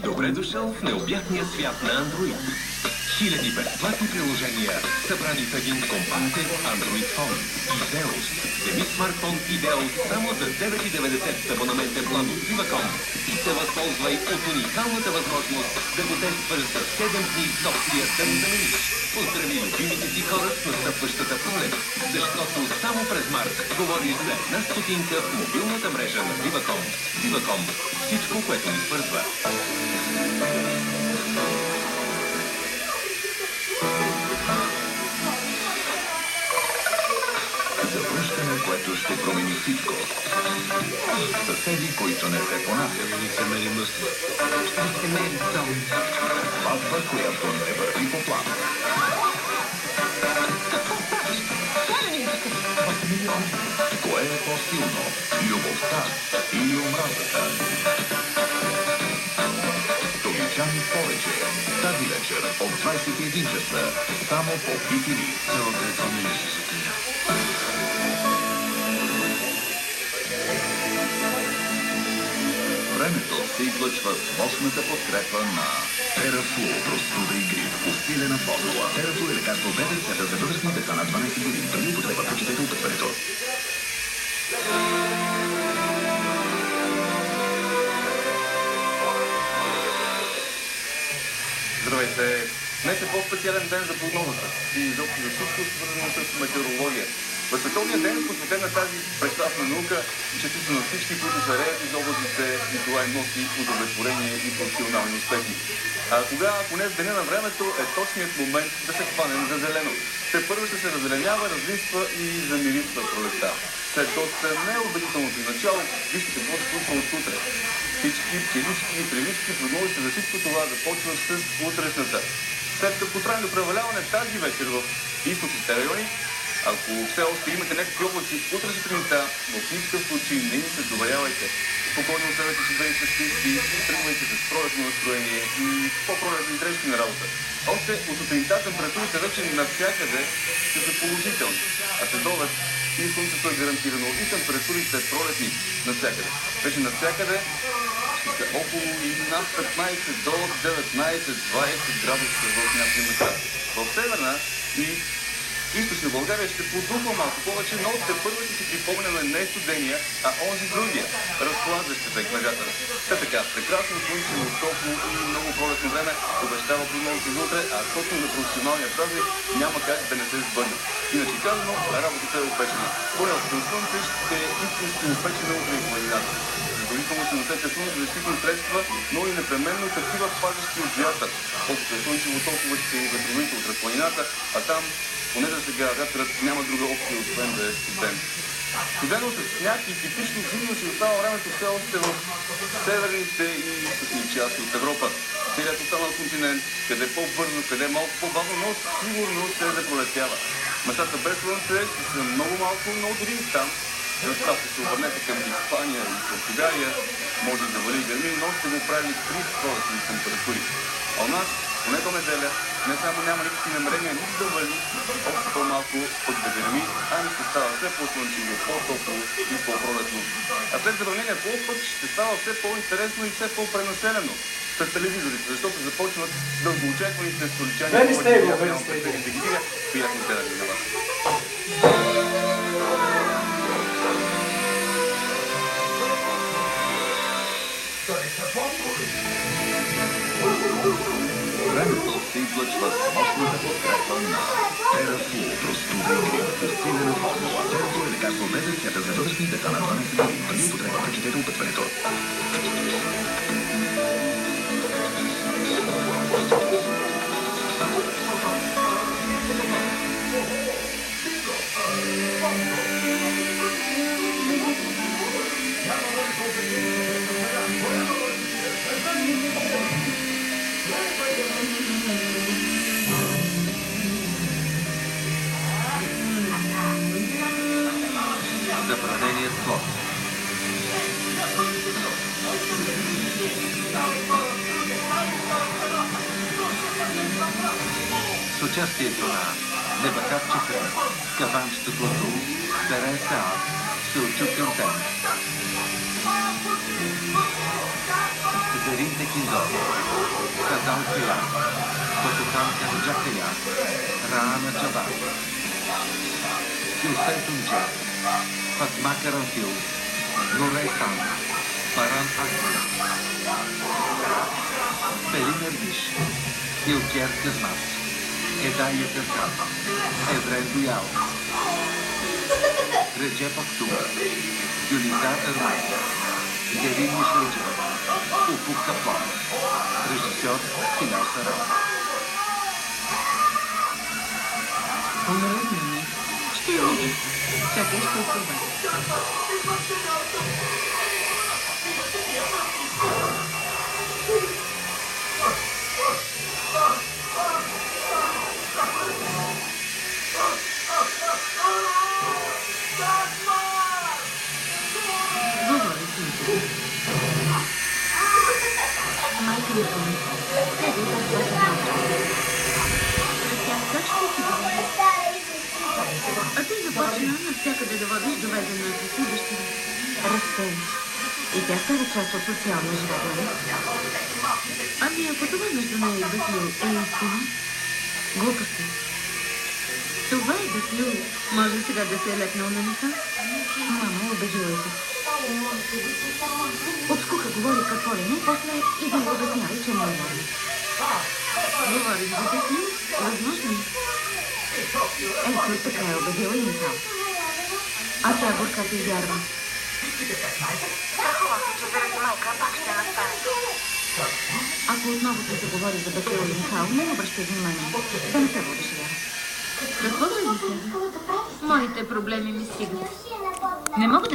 Добре дошъл в необятния свят на Android. Хиляди безплатни приложения, събрани в един компактен Android фон. Идеус. Вземи смартфон Идеус само за 9,90 с абонаментен план от Viva.com и се възползвай от уникалната възможност да го тестваш за 7 дни с опция да го замениш. Поздрави любимите си хора с настъпващата пролет, защото само през март говориш за 1 стотинка в мобилната мрежа на Viva.com. Viva.com. Всичко, което ни свързва. Завръщане, което ще промени всичко. Съседи, които не се понасят. Лицемери мъсли. Лицемери сон. Сватба, която не върви по план. Кое е по-силно? Любовта или омразата? Домичани повече. Тази вечер от 21 часа. Само по BTV. Цялата фамилия се затия. Времето се излъчва с мощната подкрепа на Терафлу, простуда и грип, усилена формула. Терафлу е лекарство без рецепта за възрастни деца на 12 години. Преди употреба, прочетете описването. Здравейте! Днес е по-специален ден за прогнозата и изобщо за всичко свързано с метеорология. В Световния ден, посветен на тази прекрасна наука, честито на всички, които се реят из областите, и това им носи удовлетворение и професионални успехи. Кога, ако не в деня на времето, е точният момент да се хванем за зелено. Те първо ще се разеленява, разлиства и замирисва пролетта. След доста неубедителното начало, вижте какво се случва от утре. Всички пчелички и тревички прогнозите за всичко това започват с утрешната. След краткотрайно преваляване тази вечер в източните райони, ако все още имате някакви облаци утре сутринта, в никакъв случай не ни се доверявайте. Спокойно оставете си две частички, тръгвайте с пролетно настроение и по-пролетни дрежки на работа. Още от сутринта температурите вече навсякъде ще са положителни, а следобед и слънцето е гарантирано и температурите пролетни навсякъде. Вече навсякъде ще са около и над 15 до 19-20 градуса в някои места. В северна и източна България ще подухва малко повече, но тепърво ще си припомняме не студения, а онзи другия, разхлаждащата и кнагата. Така, прекрасно слънчево, топло и много пролетно време обещава прогнозата за утре, а точно за професионалния празник няма как да не се сбъдне. Иначе казано, работата е опечена. Поне от слънце ще е истински опечена утре и планината. Задължително се носете слънчезащитни средства, но и непременно такива пазещи от вятър. Колкото е слънчево, толкова ще и ветровите от планината, а там поне за сега вятърът няма друга опция, освен да е студен. Студено с сняг и типично зимно си остава времето все още в северните и източни части от Европа. Целият останал континент, къде е по-бързо, къде е малко по-бавно, но сигурно ще запролетява. Местата без слънце са много малко, но дори и там. Ако се обърнете към Испания и Португалия, може да вали гърми, но ще го прави при пролетни температури. А у нас, поне до неделя, не само няма никакви намерения нито да вали, още по-малко пък да гърми, ами ще става все по-слънчево, по-топло и по-пролетно. А след забавление по-път ще става все по-интересно и все по-пренаселено през телевизорите, защото започват дългоочакваните столичани. Приятно гледане на вас. Времето се излъчва с мощната подкрепа на Терафлу, простуда и грип, усилена формула. Терафлу е лекарство без рецепта за възрастни деца на 12 години. Преди употреба, прочетете описването. Забраненият плод. С участието на Небакарчика, Каванчето Клату, Тереса, Сълчо Кюртен. Derinte Kinzon, Kazal Kaya, Kotukan Kanjakaya, Rana Jabal, Yusef Tunja, Fatma Karanfil, Nuresan, Baran Akbar, Pelin Erbish, Ilker Kazmat, Edaya Karkar, Evren Duyal, Recep Aktur, Gülizar Erman, Derin Micheljan, Ufuk Kaplan, режисьор Пиляр Саран. Умръзна ми. Ще види. Чакай, ще това. Говори с него. Майка ми помни. Седи да плача малко. Тя как ще ти говори? А ти започна навсякъде да водиш доведеното си дъщеря. Расте. И тя става част от социалния живот, нали? Ами ако това между нея и Бетлю е истина, глупости. Това е Бетлю. Може сега да се е лепнал на ниха? Мама, обидила се. От скука говори какво ли не, после и да го обяснява, че не е вярно. Говориш за Бетлю? Възможно ли? Ето, така е убедила и Михал. А тя бурката и вярва. Страхувам се, че заради майка пак ще настане. Ако отново се заговори за Бетлю и Михал, не обръщай внимание. Да не се водиш вяра. Какво да ви сега? Моите проблеми ми стигат. Не мога да